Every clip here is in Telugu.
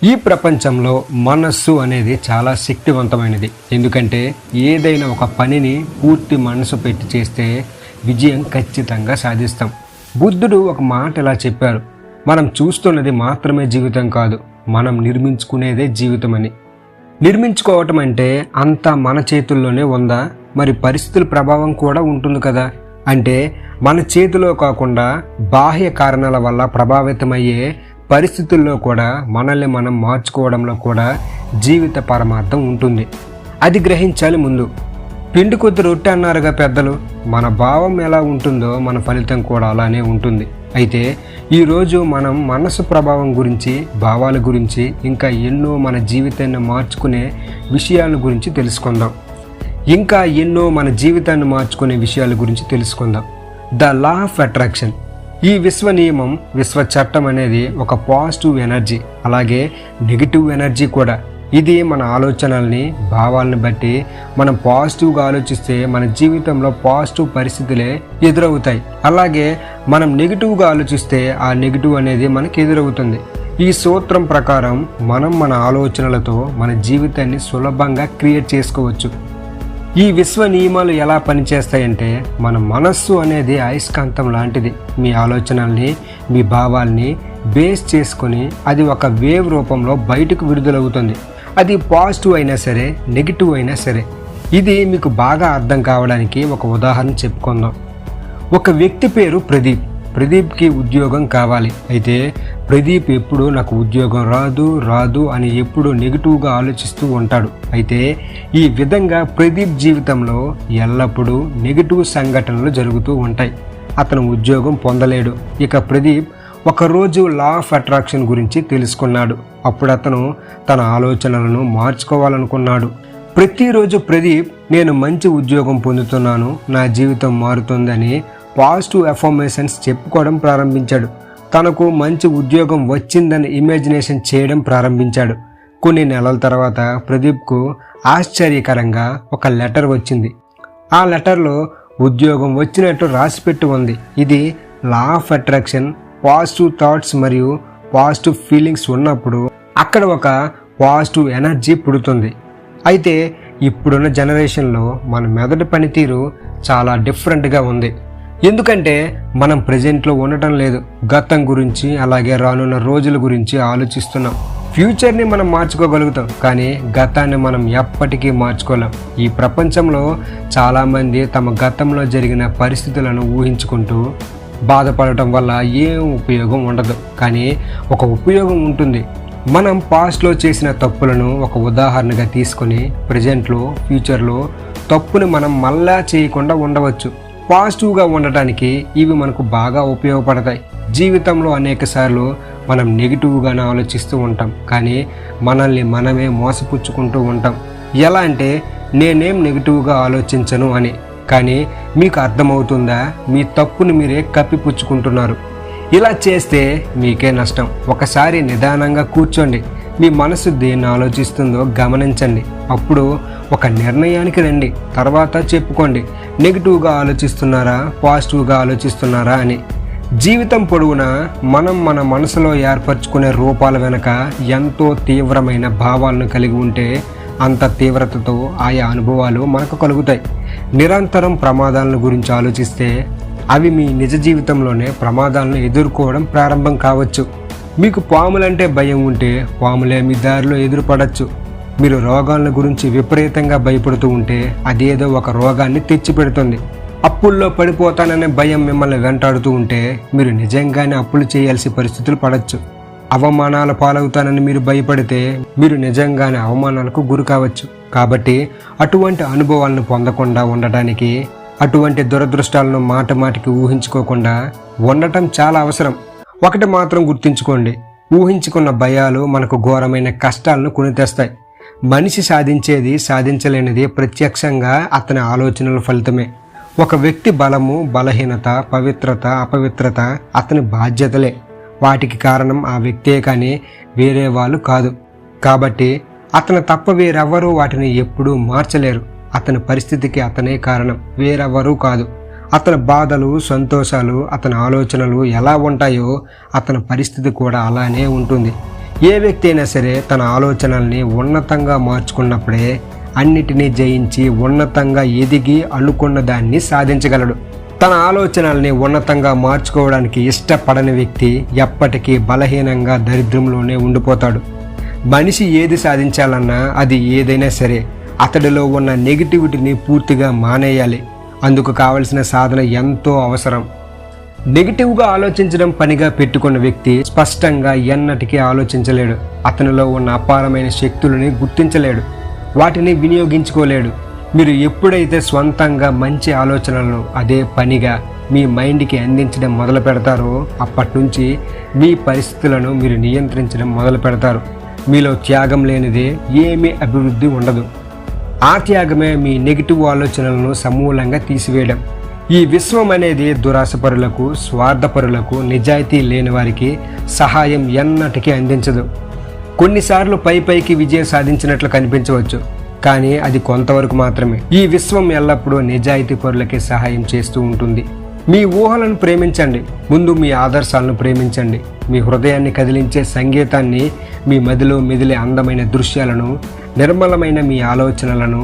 ఈ ప్రపంచంలో మనస్సు అనేది చాలా శక్తివంతమైనది. ఎందుకంటే ఏదైనా ఒక పనిని పూర్తి మనసు పెట్టి చేస్తే విజయం ఖచ్చితంగా సాధిస్తాం. బుద్ధుడు ఒక మాట ఇలా చెప్పారు, మనం చూస్తున్నది మాత్రమే జీవితం కాదు, మనం నిర్మించుకునేదే జీవితం అని. నిర్మించుకోవటం అంటే అంతా మన చేతుల్లోనే ఉందా? మరి పరిస్థితుల ప్రభావం కూడా ఉంటుంది కదా. అంటే మన చేతిలో కాకుండా బాహ్య కారణాల వల్ల ప్రభావితమయ్యే పరిస్థితుల్లో కూడా మనల్ని మనం మార్చుకోవడంలో కూడా జీవిత పరమార్థం ఉంటుంది. అది గ్రహించాలి ముందు. పిండి కొద్ది రొట్టె అన్నారుగా పెద్దలు. మన భావం ఎలా ఉంటుందో మన ఫలితం కూడా అలానే ఉంటుంది. అయితే ఈరోజు మనం మనసు ప్రభావం గురించి, భావాల గురించి, ఇంకా ఎన్నో మన జీవితాన్ని మార్చుకునే విషయాల గురించి తెలుసుకుందాం. మన జీవితాన్ని మార్చుకునే విషయాల గురించి తెలుసుకుందాం. The law of attraction. ఈ విశ్వ నియమం, విశ్వ చట్టం అనేది ఒక పాజిటివ్ ఎనర్జీ, అలాగే నెగిటివ్ ఎనర్జీ కూడా. ఇది మన ఆలోచనల్ని, భావాలను బట్టి మనం పాజిటివ్గా ఆలోచిస్తే మన జీవితంలో పాజిటివ్ పరిస్థితులే ఎదురవుతాయి. అలాగే మనం నెగిటివ్గా ఆలోచిస్తే ఆ నెగిటివ్ అనేది మనకి ఎదురవుతుంది. ఈ సూత్రం ప్రకారం మనం మన ఆలోచనలతో మన జీవితాన్ని సులభంగా క్రియేట్ చేసుకోవచ్చు. ఈ విశ్వ నియమాలు ఎలా పనిచేస్తాయంటే, మన మనస్సు అనేది అయస్కాంతం లాంటిది. మీ ఆలోచనల్ని, మీ భావాల్ని బేస్ చేసుకొని అది ఒక వేవ్ రూపంలో బయటకు విడుదలవుతుంది. అది పాజిటివ్ అయినా సరే, నెగిటివ్ అయినా సరే. ఇది మీకు బాగా అర్థం కావడానికి ఒక ఉదాహరణ చెప్పుకుందాం. ఒక వ్యక్తి పేరు ప్రదీప్. ప్రదీప్కి ఉద్యోగం కావాలి. అయితే ప్రదీప్ ఎప్పుడు నాకు ఉద్యోగం రాదు అని ఎప్పుడు నెగిటివ్గా ఆలోచిస్తూ ఉంటాడు. అయితే ఈ విధంగా ప్రదీప్ జీవితంలో ఎల్లప్పుడూ నెగిటివ్ సంఘటనలు జరుగుతూ ఉంటాయి. అతను ఉద్యోగం పొందలేడు. ఇక ప్రదీప్ ఒకరోజు లా ఆఫ్ అట్రాక్షన్ గురించి తెలుసుకున్నాడు. అప్పుడు అతను తన ఆలోచనలను మార్చుకోవాలనుకున్నాడు. ప్రతిరోజు ప్రదీప్ నేను మంచి ఉద్యోగం పొందుతున్నాను, నా జీవితం మారుతుందని పాజిటివ్ అఫర్మేషన్స్ చెప్పుకోవడం ప్రారంభించాడు. తనకు మంచి ఉద్యోగం వచ్చిందని ఇమాజినేషన్ చేయడం ప్రారంభించాడు. కొన్ని నెలల తర్వాత ప్రదీప్కు ఆశ్చర్యకరంగా ఒక లెటర్ వచ్చింది. ఆ లెటర్లో ఉద్యోగం వచ్చినట్టు రాసిపెట్టి ఉంది. ఇది law of attraction. Positive thoughts మరియు పాజిటివ్ ఫీలింగ్స్ ఉన్నప్పుడు అక్కడ ఒక పాజిటివ్ ఎనర్జీ పుడుతుంది. అయితే ఇప్పుడున్న జనరేషన్లో మన మెదడు పనితీరు చాలా డిఫరెంట్గా ఉంది. ఎందుకంటే మనం ప్రజెంట్లో ఉండటం లేదు. గతం గురించి, అలాగే రానున్న రోజుల గురించి ఆలోచిస్తున్నాం. ఫ్యూచర్ని మనం మార్చుకోగలుగుతాం, కానీ గతాన్ని మనం ఎప్పటికీ మార్చుకోలేం. ఈ ప్రపంచంలో చాలామంది తమ గతంలో జరిగిన పరిస్థితులను ఊహించుకుంటూ బాధపడటం వల్ల ఏం ఉపయోగం ఉండదు. కానీ ఒక ఉపయోగం ఉంటుంది. మనం పాస్ట్లో చేసిన తప్పులను ఒక ఉదాహరణగా తీసుకొని ప్రజెంట్లో, ఫ్యూచర్లో తప్పుని మనం మళ్ళా చేయకుండా ఉండవచ్చు. పాజిటివ్గా ఉండటానికి ఇవి మనకు బాగా ఉపయోగపడతాయి. జీవితంలో అనేక సార్లు మనం నెగిటివ్గానే ఆలోచిస్తూ ఉంటాం, కానీ మనల్ని మనమే మోసపుచ్చుకుంటూ ఉంటాం. ఎలా అంటే నేనేం నెగిటివ్గా ఆలోచించను అని. కానీ మీకు అర్థమవుతుందా? మీ తప్పుని మీరే కప్పిపుచ్చుకుంటున్నారు. ఇలా చేస్తే మీకే నష్టం. ఒకసారి నిదానంగా కూర్చోండి. మీ మనసు దేన్ని ఆలోచిస్తుందో గమనించండి. అప్పుడు ఒక నిర్ణయానికి రండి. తర్వాత చెప్పుకోండి, నెగిటివ్గా ఆలోచిస్తున్నారా, పాజిటివ్గా ఆలోచిస్తున్నారా అని. జీవితం పొడవునా మనం మన మనసులో ఏర్పరచుకునే రూపాల వెనుక ఎంతో తీవ్రమైన భావాలను కలిగి ఉంటే అంత తీవ్రతతో ఆయా అనుభవాలు మనకు కలుగుతాయి. నిరంతరం ప్రమాదాలను గురించి ఆలోచిస్తే అవి మీ నిజ జీవితంలోనే ప్రమాదాలను ఎదుర్కోవడం ప్రారంభం కావచ్చు. మీకు పాములంటే భయం ఉంటే పాములే మీ దారిలో ఎదురుపడచ్చు. మీరు రోగాల గురించి విపరీతంగా భయపడుతూ ఉంటే అదేదో ఒక రోగాన్ని తెచ్చిపెడుతుంది. అప్పుల్లో పడిపోతాననే భయం మిమ్మల్ని వెంటాడుతూ ఉంటే మీరు నిజంగానే అప్పులు చేయాల్సిన పరిస్థితులు పడవచ్చు. అవమానాల పాలవుతానని మీరు భయపడితే మీరు నిజంగానే అవమానాలకు గురి కావచ్చు. కాబట్టి అటువంటి అనుభవాలను పొందకుండా ఉండటానికి, అటువంటి దురదృష్టాలను మాటికి ఊహించుకోకుండా ఉండటం చాలా అవసరం. ఒకటి మాత్రం గుర్తుంచుకోండి, ఊహించుకున్న భయాలు మనకు ఘోరమైన కష్టాలను కొని తెస్తాయి. మనిషి సాధించేది, సాధించలేనిది ప్రత్యక్షంగా అతని ఆలోచనల ఫలితమే. ఒక వ్యక్తి బలము, బలహీనత, పవిత్రత, అపవిత్రత అతని బాధ్యతలే. వాటికి కారణం ఆ వ్యక్తే కానీ వేరే వాళ్ళు కాదు. కాబట్టి అతను తప్ప వేరెవ్వరూ వాటిని ఎప్పుడూ మార్చలేరు. అతని పరిస్థితికి అతనే కారణం, వేరెవ్వరూ కాదు. అతని బాధలు, సంతోషాలు, అతని ఆలోచనలు ఎలా ఉంటాయో అతని పరిస్థితి కూడా అలానే ఉంటుంది. ఏ వ్యక్తి అయినా సరే తన ఆలోచనల్ని ఉన్నతంగా మార్చుకున్నప్పుడే అన్నిటినీ జయించి ఉన్నతంగా ఎదిగి అనుకున్న దాన్ని సాధించగలడు. తన ఆలోచనల్ని ఉన్నతంగా మార్చుకోవడానికి ఇష్టపడని వ్యక్తి ఎప్పటికీ బలహీనంగా దరిద్రంలోనే ఉండిపోతాడు. మనిషి ఏది సాధించాలన్నా అది ఏదైనా సరే అతడిలో ఉన్న నెగిటివిటీని పూర్తిగా మానేయాలి. అందుకు కావలసిన సాధన ఎంతో అవసరం. నెగిటివ్గా ఆలోచించడం పనిగా పెట్టుకున్న వ్యక్తి స్పష్టంగా ఎన్నటికీ ఆలోచించలేడు. అతనిలో ఉన్న అపారమైన శక్తులని గుర్తించలేడు, వాటిని వినియోగించుకోలేడు. మీరు ఎప్పుడైతే స్వంతంగా మంచి ఆలోచనలను అదే పనిగా మీ మైండ్కి అందించడం మొదలు పెడతారో అప్పటి నుంచి మీ పరిస్థితులను మీరు నియంత్రించడం మొదలు పెడతారు. మీలో త్యాగం లేనిదే ఏమీ అభివృద్ధి ఉండదు. ఆ త్యాగమే మీ నెగిటివ్ ఆలోచనలను సమూలంగా తీసివేయడం. ఈ విశ్వం అనేది దురాశపరులకు, స్వార్థపరులకు, నిజాయితీ లేని వారికి సహాయం ఎన్నటికీ అందించదు. కొన్నిసార్లు పైకి విజయం సాధించినట్లు కనిపించవచ్చు, కానీ అది కొంతవరకు మాత్రమే. ఈ విశ్వం ఎల్లప్పుడూ నిజాయితీ పరులకే సహాయం చేస్తూ ఉంటుంది. మీ ఊహలను ప్రేమించండి, ముందు మీ ఆదర్శాలను ప్రేమించండి. మీ హృదయాన్ని కదిలించే సంగీతాన్ని, మీ మదిలో మెదిలే అందమైన దృశ్యాలను, నిర్మలమైన మీ ఆలోచనలను,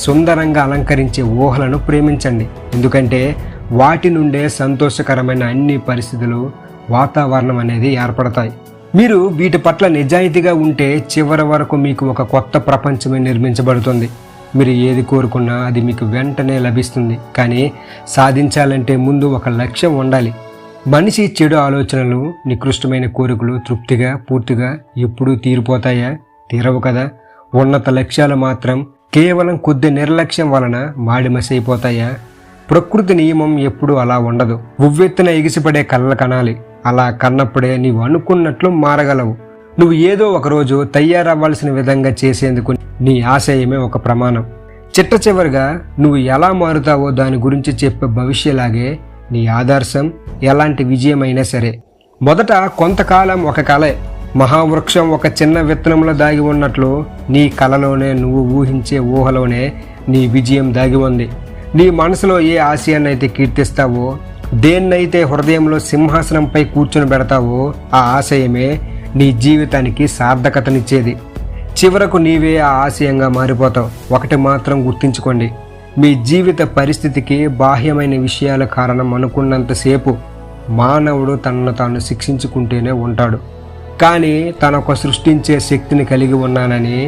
సుందరంగా అలంకరించే ఊహలను ప్రేమించండి. ఎందుకంటే వాటి నుండే సంతోషకరమైన అన్ని పరిస్థితులు, వాతావరణం అనేది ఏర్పడతాయి. మీరు వీటి పట్ల నిజాయితీగా ఉంటే చివరి వరకు మీకు ఒక కొత్త ప్రపంచమే నిర్మించబడుతుంది. మీరు ఏది కోరుకున్నా అది మీకు వెంటనే లభిస్తుంది. కానీ సాధించాలంటే ముందు ఒక లక్ష్యం ఉండాలి. మనిషి చెడు ఆలోచనలు, నికృష్టమైన కోరికలు తృప్తిగా, పూర్తిగా ఎప్పుడూ తీరిపోతాయా? తీరవు కదా. ఉన్నత లక్ష్యాలు మాత్రం కేవలం కొద్ది నిర్లక్ష్యం వలన మాడిమసైపోతాయా? ప్రకృతి నియమం ఎప్పుడూ అలా ఉండదు. ఉవ్వెత్తున ఎగిసిపడే కళ్ళ కనాలి. అలా కన్నప్పుడే నీవు అనుకున్నట్లు మారగలవు. నువ్వు ఏదో ఒకరోజు తయారవ్వాల్సిన విధంగా చేసేందుకు నీ ఆశయమే ఒక ప్రమాణం. చిట్ట చివరిగా నువ్వు ఎలా మారుతావో దాని గురించి చెప్పే భవిష్యలాగే నీ ఆదర్శం ఎలాంటి విజయమైనా సరే మొదట కొంతకాలం ఒక కలే. మహావృక్షం ఒక చిన్న విత్తనంలో దాగి ఉన్నట్లు నీ కలలోనే, నువ్వు ఊహించే ఊహలోనే నీ విజయం దాగి ఉంది. నీ మనసులో ఏ ఆశయాన్నైతే కీర్తిస్తావో, దేన్నైతే హృదయంలో సింహాసనంపై కూర్చొని పెడతావో ఆ ఆశయమే నీ జీవితానికి సార్థకతనిచ్చేది. చివరకు నీవే ఆ ఆశయంగా మారిపోతావు. ఒకటి మాత్రం గుర్తుంచుకోండి, మీ జీవిత పరిస్థితికి బాహ్యమైన విషయాల కారణం అనుకున్నంతసేపు మానవుడు తనను తాను శిక్షించుకుంటూనే ఉంటాడు. కానీ తనకు సృష్టించే శక్తిని కలిగి ఉన్నానని,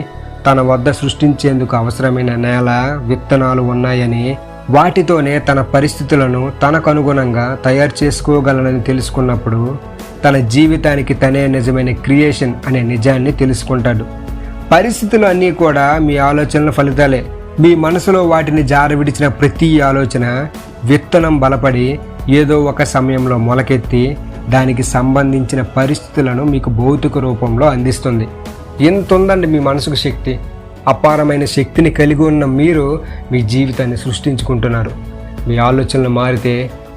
తన వద్ద సృష్టించేందుకు అవసరమైన నేల, విత్తనాలు ఉన్నాయని, వాటితోనే తన పరిస్థితులను తనకు అనుగుణంగా తయారు చేసుకోగలనని తెలుసుకున్నప్పుడు తన జీవితానికి తనే నిజమైన క్రియేషన్ అనే నిజాన్ని తెలుసుకుంటాడు. పరిస్థితులు అన్నీ కూడా మీ ఆలోచనల ఫలితాలే. మీ మనసులో వాటిని జారవిడిచిన ప్రతి ఆలోచన విత్తనం బలపడి ఏదో ఒక సమయంలో మొలకెత్తి దానికి సంబంధించిన పరిస్థితులను మీకు భౌతిక రూపంలో అందిస్తుంది. ఎంత ఉందండి మీ మనసుకు శక్తి. అపారమైన శక్తిని కలిగి ఉన్న మీరు మీ జీవితాన్ని సృష్టించుకుంటున్నారు. మీ ఆలోచనలు మారితే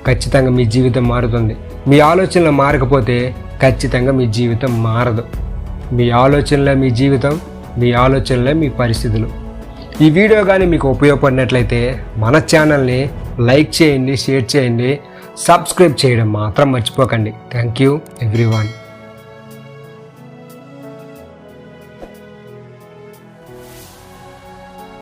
ఖచ్చితంగా మీ జీవితం మారుతుంది. మీ ఆలోచనలు మారకపోతే ఖచ్చితంగా మీ జీవితం మారదు. మీ ఆలోచనలే మీ జీవితం, మీ ఆలోచనలే మీ పరిస్థితులు. ఈ వీడియో కానీ మీకు ఉపయోగపడినట్లయితే మన ఛానల్ని లైక్ చేయండి, షేర్ చేయండి, సబ్స్క్రైబ్ చేయడం మాత్రం మర్చిపోకండి. Thank you everyone.